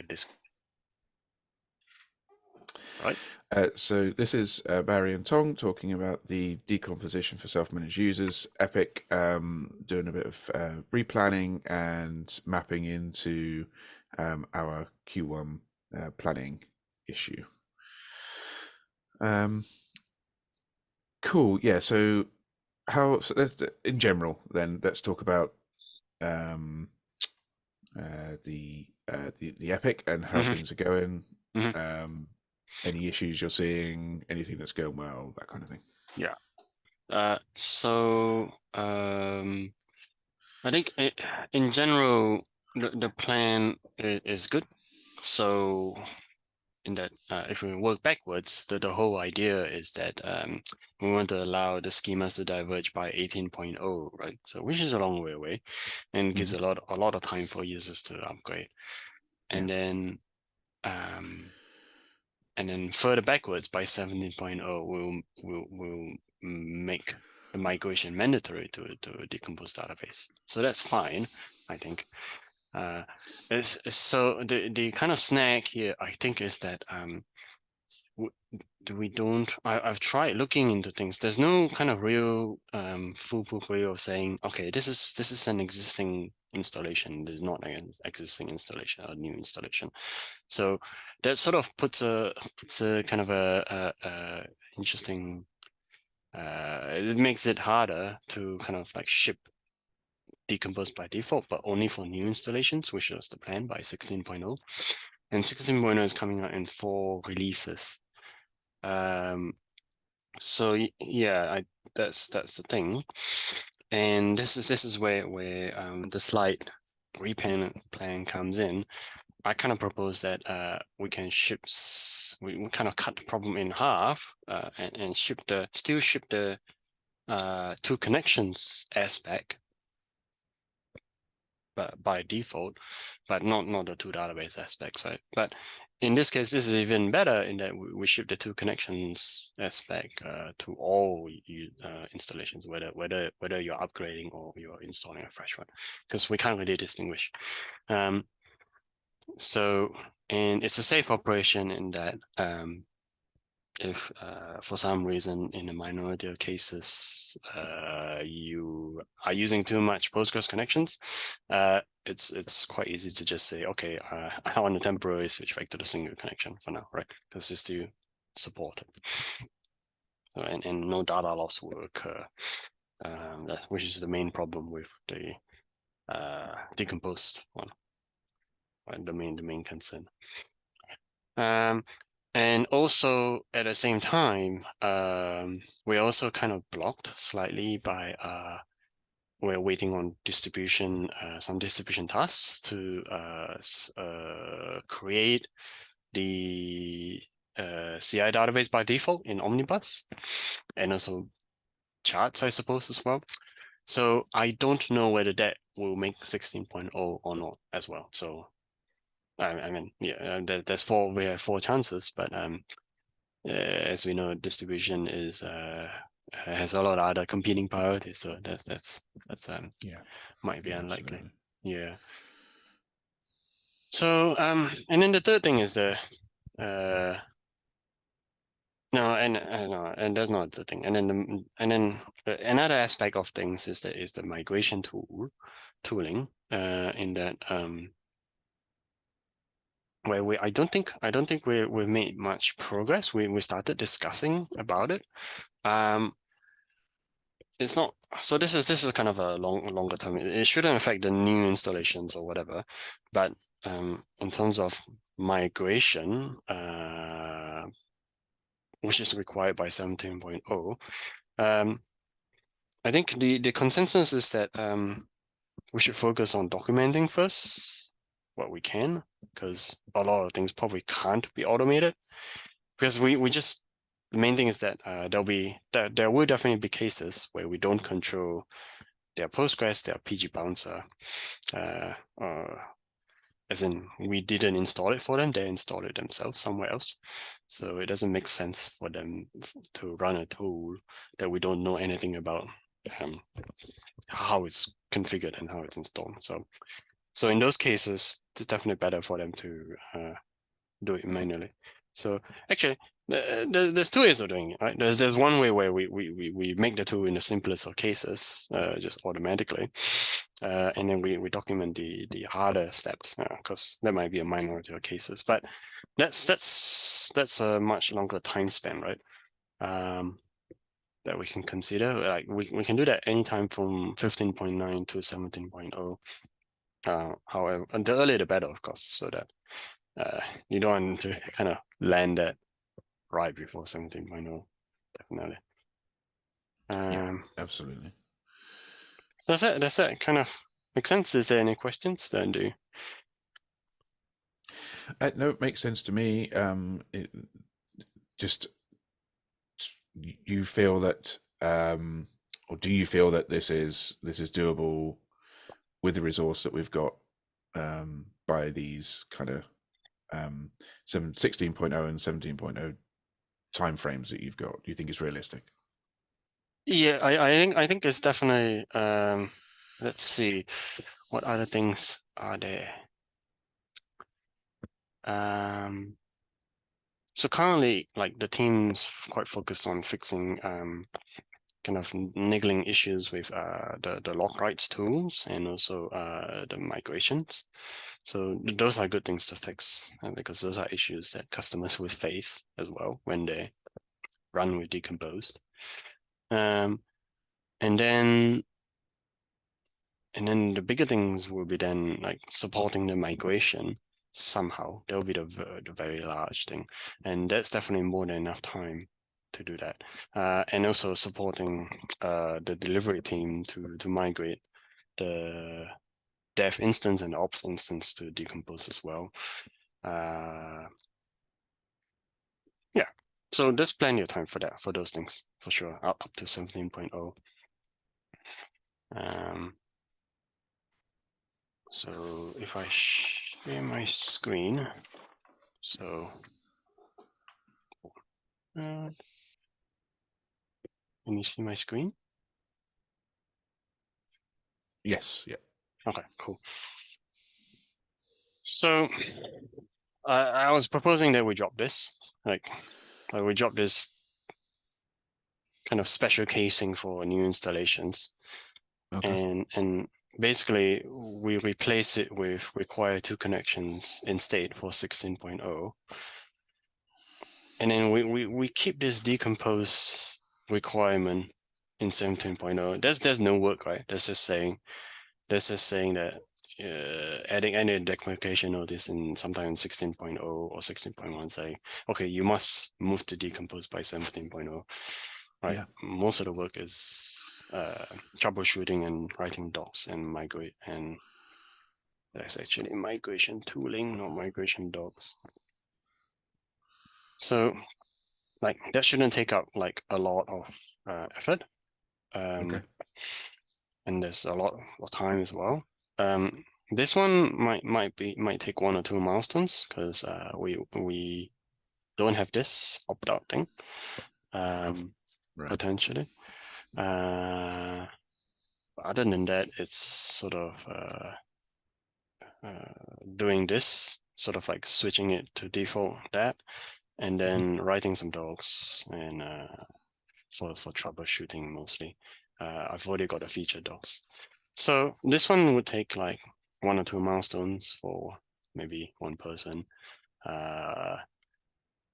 this, right? So this is Barry and Tong talking about the decomposition for self-managed users, Epic, doing a bit of replanning and mapping into our Q1 planning issue. Cool. Yeah. So in general, then let's talk about the Epic and how things are going. Any issues you're seeing, anything that's going well, that kind of thing. Yeah. So I think in general, the plan is good. So in that, if we work backwards, the whole idea is that we want to allow the schemas to diverge by 18.0, right? So which is a long way away, and gives a lot of time for users to upgrade. And then further backwards by 17.0, we'll make the migration mandatory to a decomposed database. So that's fine, I think. So the kind of snag here, I think, is that I've tried looking into things. There's no kind of real foolproof way of saying, okay, this is an existing installation. There's not an existing installation or new installation. So that sort of puts a kind of a interesting. It makes it harder to kind of like ship decomposed by default, but only for new installations, which was the plan by 16.0. And 16.0 is coming out in 4 releases. So yeah, that's the thing, and this is where the slight plan comes in. I kind of propose that we can we kind of cut the problem in half and still ship the two connections aspect, but by default, but not the two database aspects, right? But in this case, this is even better in that we ship the two connections aspect to all installations, whether you're upgrading or you're installing a fresh one, because we can't really distinguish. So, and it's a safe operation in that if for some reason in a minority of cases you are using too much Postgres connections, it's quite easy to just say, okay, I want to temporarily switch back to the single connection for now, right? Because it's still supported. So, and no data loss will occur, which is the main problem with the decomposed one, right? The main concern. And also at the same time, we're also kind of blocked slightly by we're waiting on distribution, some distribution tasks to create the CI database by default in Omnibus, and also charts, I suppose, as well. So I don't know whether that will make 16.0 or not as well. So I mean, yeah, we have 4 chances, but as we know, distribution is has a lot of other competing priorities, so that's might be unlikely. Absolutely. Yeah. So and then the third thing is the no, and that's not the thing. And then another aspect of things is the migration tooling in that where I don't think we made much progress. We started discussing about it. It's not, so this is kind of a longer term. It shouldn't affect the new installations or whatever, but in terms of migration, which is required by 17.0, I think the consensus is that we should focus on documenting first what we can, because a lot of things probably can't be automated, because we just, the main thing is that there will definitely be cases where we don't control their Postgres, their PG bouncer, as in we didn't install it for them, they installed it themselves somewhere else. So it doesn't make sense for them to run a tool that we don't know anything about how it's configured and how it's installed. So So in those cases, it's definitely better for them to do it manually. So actually, there's two ways of doing it, right? There's one way where we make the tool in the simplest of cases, just automatically, and then we document the harder steps, because there might be a minority of cases, but that's a much longer time span, right? That we can consider. Like we can do that anytime from 15.9 to 17.0. However, and the earlier the better, of course, so that you don't want to kind of land that right before 17.0, definitely. Yeah, absolutely. That's it. Kind of makes sense. Is there any questions? Then do. No, it makes sense to me. Just you feel that, or do you feel that this is doable with the resource that we've got, by these kind of some 16.0 and 17.0 timeframes that you've got? Do you think it's realistic? Yeah, I think it's definitely let's see, what other things are there? So currently, like the team's quite focused on fixing kind of niggling issues with the log rights tools and also the migrations. So those are good things to fix, because those are issues that customers will face as well when they run with decomposed. Um, and then the bigger things will be then like supporting the migration somehow. That'll be the very large thing, and that's definitely more than enough time to do that. And also supporting the delivery team to migrate the dev instance and ops instance to decompose as well. Yeah, so there's plenty of time for that, for those things, for sure, up to 17.0. So if I share my screen, so can you see my screen? Yes. Yeah. Okay, cool. So I was proposing that we drop this, like we drop this kind of special casing for new installations, Okay. and basically we replace it with require 2 connections instead for 16.0. And then we keep this decompose requirement in 17.0. There's no work, right? That's just saying that adding any decomposition notice in sometime in 16.0 or 16.1 saying, okay, you must move to decompose by 17.0, right? Yeah. Most of the work is troubleshooting and writing docs and migrate, and that's actually migration tooling, not migration docs. So like that shouldn't take up like a lot of effort. Okay. And there's a lot of time as well. This one might take 1 or 2 milestones, because we don't have this opt-out thing, Right. potentially. Other than that, it's sort of doing this, sort of like switching it to default that, and then writing some docs and for troubleshooting mostly. I've already got the feature docs. So this one would take like 1 or 2 milestones for maybe one person. And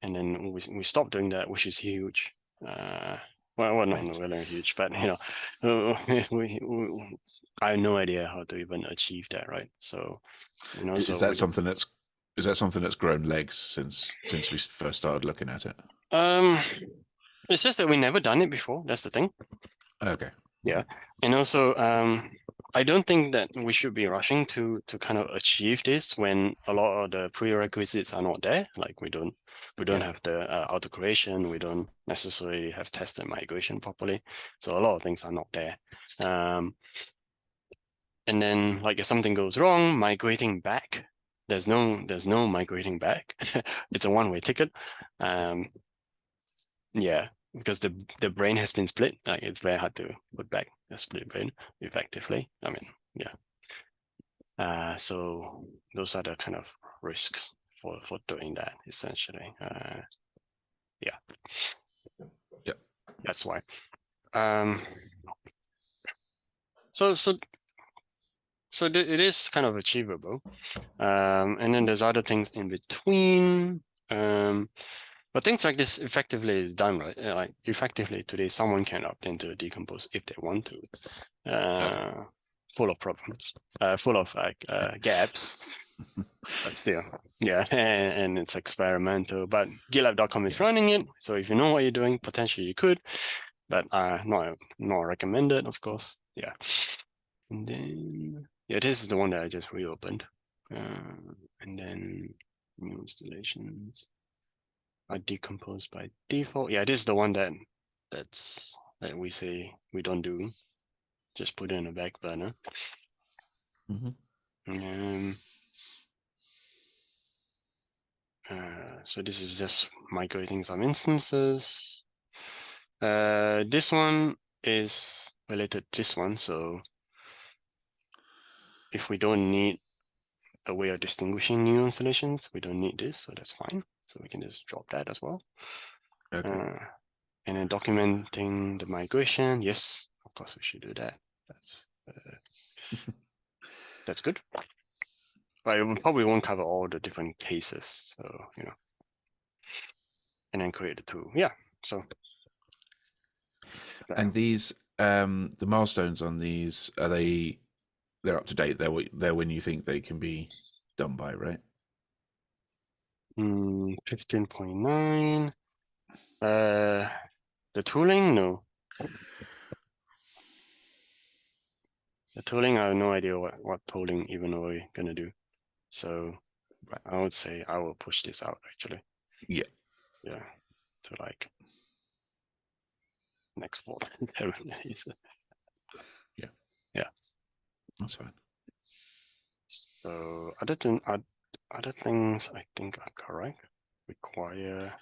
then we stopped doing that, which is huge. Well, not Right. really huge, but I have no idea how to even achieve that, right? So, Is so that something that's grown legs since we first started looking at it? um, it's just that we never done it before. That's the thing. Okay. Yeah. And also, I don't think that we should be rushing to kind of achieve this when a lot of the prerequisites are not there. Like we don't Yeah. have the auto creation, we don't necessarily have tested migration properly. So a lot of things are not there. And then like if something goes wrong, migrating back, there's no migrating back. It's a one-way ticket. Yeah, because the brain has been split. Like it's very hard to put back a split brain effectively. I mean, yeah. So those are the kind of risks for doing that, essentially. Yeah, Yeah. that's why. Um, so it is kind of achievable. And then there's other things in between. But things like this effectively is done, right? Like effectively today, someone can opt into decompose if they want to. Okay. Full of problems, full of like gaps, but still, yeah. And it's experimental. But GitLab.com is running it, so if you know what you're doing, potentially you could, but not recommended, of course. Yeah. And then yeah, this is the one that I just reopened. And then new installations are decomposed by default. Yeah, this is the one that we say we don't do. Just put it in a back burner. Mm-hmm. So this is just migrating some instances. This one is related to this one. So if we don't need a way of distinguishing new installations, we don't need this, so that's fine. So we can just drop that as well. Okay. And then documenting the migration. Yes, of course we should do that. That's good. But it probably won't cover all the different cases. So, and then create the tool. Yeah. So. And these, the milestones on these, they're up to date? They're when you think they can be done by, right? 15.9. The tooling, no. The tooling, I have no idea what tooling even are we gonna do. So Right. I would say I will push this out actually. Yeah. Yeah. To like next 4 days. Yeah. Yeah. That's fine. So other things I think are correct. Require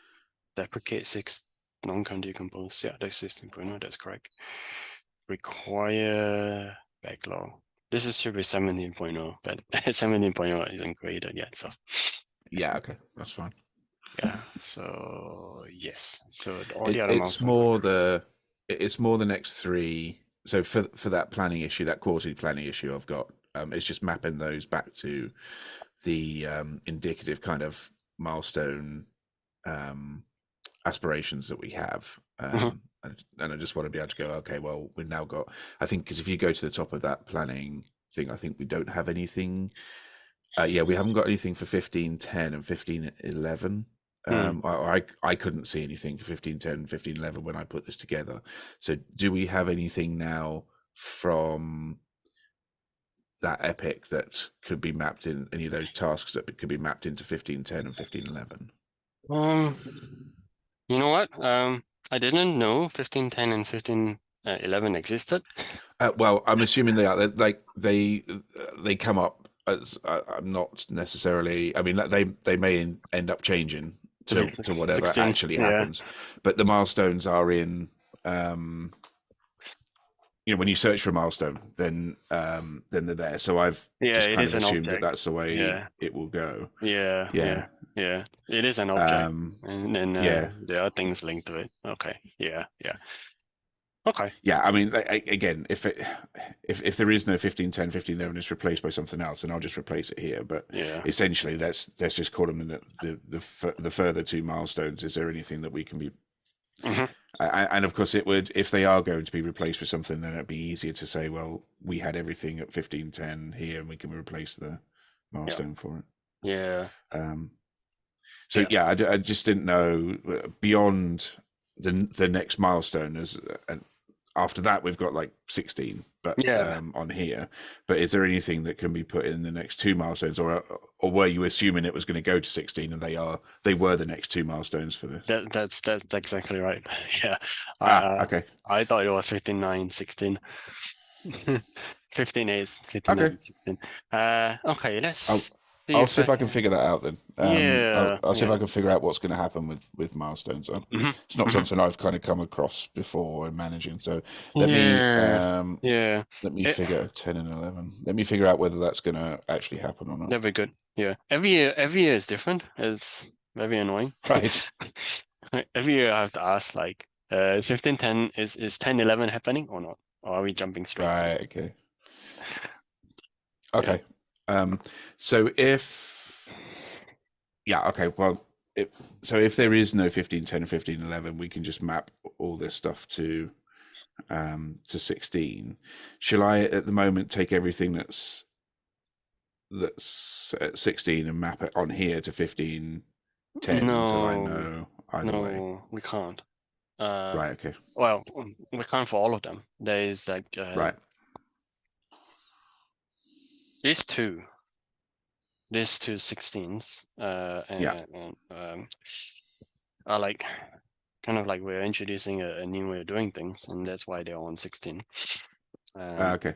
deprecate 6 non-con decompose. Yeah, that's 16.0, that's correct. Require backlog. This should be 17.0, but 17.0 isn't created yet. So Yeah. Okay. That's fine. yeah. So yes. So all the other It's milestones. more the next 3. So for that planning issue, that quarterly planning issue I've got, it's just mapping those back to the indicative kind of milestone aspirations that we have. Mhm. And I just want to be able to go, okay, well, we've now got, I think, because if you go to the top of that planning thing, I think we don't have anything. Yeah, we haven't got anything for 1510 and 1511. Mm. I couldn't see anything for 1510 and 1511 when I put this together. So do we have anything now from that epic that could be mapped in, any of those tasks that could be mapped into 1510 and 1511? You know what? I didn't know 1510 and 1511 existed. Well, I'm assuming they are. They come up as, I'm not necessarily. I mean, they may end up changing to whatever 16. actually Yeah. happens, but the milestones are in. When you search for a milestone, then they're there. So I've Yeah, just it kind is of an assumed that object. that's the way Yeah. it will go. Yeah. Yeah. It is an object. Um, And then yeah. there are things linked to it. Okay. Yeah. Okay. Yeah, I mean, again, if there is no 1510, 1511, it's replaced by something else, then I'll just replace it here. But Yeah. essentially, let's just call them the further 2 milestones. Is there anything that we can be? Hmm. And of course, it would, if they are going to be replaced with something, then it'd be easier to say, well, we had everything at 1510 here, and we can replace the milestone for it. Yeah. So yeah, I just didn't know beyond the next milestone as after that we've got like 16 but Yeah. on here, but is there anything that can be put in the next 2 milestones, or were you assuming it was going to go to 16 and they were the next 2 milestones for this? That's exactly right. Yeah. Okay. I thought it was 15.9, 16. 15.8, Okay. 15.9, 16. Okay, I'll let's I'll see if I can figure that out then. Yeah, I'll see if I yeah. can figure out what's going to happen with milestones. Hmm. It's not Hmm. something I've kind of come across before in managing. So let me Yeah, yeah. let me It, figure 10 and 11. Let me figure out whether that's going to actually happen or not. that'd be good. Yeah. Every year is different. It's very annoying. Right. Every year I have to ask like, 1510 is 1011 happening or not? Or are we jumping straight to it? Right. Okay. Yeah. Okay. So if yeah, okay. Well, so if there is no 1510 and 1511, we can just map all this stuff to 16. Shall I at the moment take everything that's at 16 and map it on here to 1510 until I No, know either way? no, we can't. Uh, Right. Okay. well, we can't for all of them. There is like Right. these two, these two 16s, Yeah. are like kind of like we're introducing a new way of doing things, and that's why they're on 16. Okay.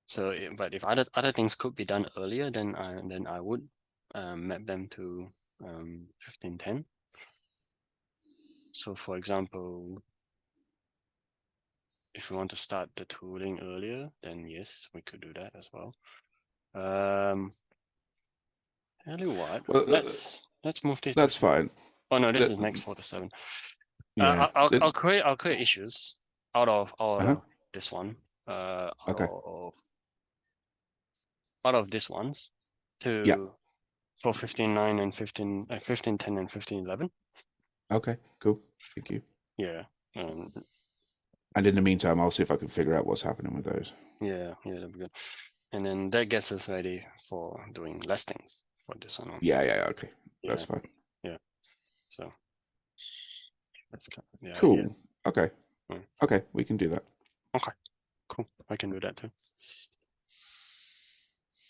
So, but if other things could be done earlier, then I would map them to 1510. So, for example, if we want to start the tooling earlier, then yes, we could do that as well. Tell you what, Well, let's move this to that's four. fine. Oh no, this That, is next 4 to 7. yeah. I'll create issues out Uh-huh. of this one. Out Okay. of out of these ones Yeah. to for 15.9 and 15.10 and 15.11. Okay. Cool. Thank you. Yeah. Um, And in the meantime, I'll see if I can figure out what's happening with those. yeah, that'd be good. And then that gets us ready for doing less things for this one also. Yeah. Okay. That's Yeah. fine. Yeah. So that's kind of the idea. Cool. Okay. Mm. Okay. We can do that. Okay. Cool. I can do that too.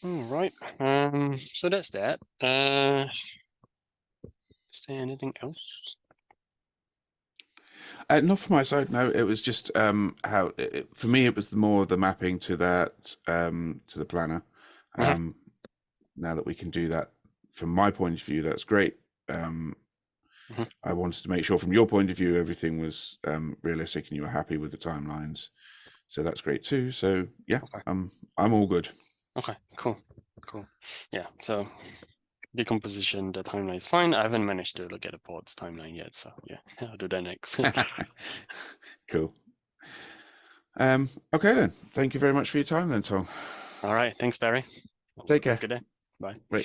All right. So that's that. Is there anything else? Not from my side. No, it was just how for me it was more the mapping to that to the planner. Mhm. Now that we can do that, from my point of view, that's great. Mhm. I wanted to make sure, from your point of view, everything was realistic and you were happy with the timelines. So that's great too. So yeah, Okay. I'm all good. Okay. Cool. Cool. Yeah. So decomposition, the timeline is fine. I haven't managed to look at the board's timeline yet, so yeah, I'll do that next. Cool. Okay then. Thank you very much for your time then, Tom. All right. Thanks, Barry. Take Have a care. good day. Bye. Bye.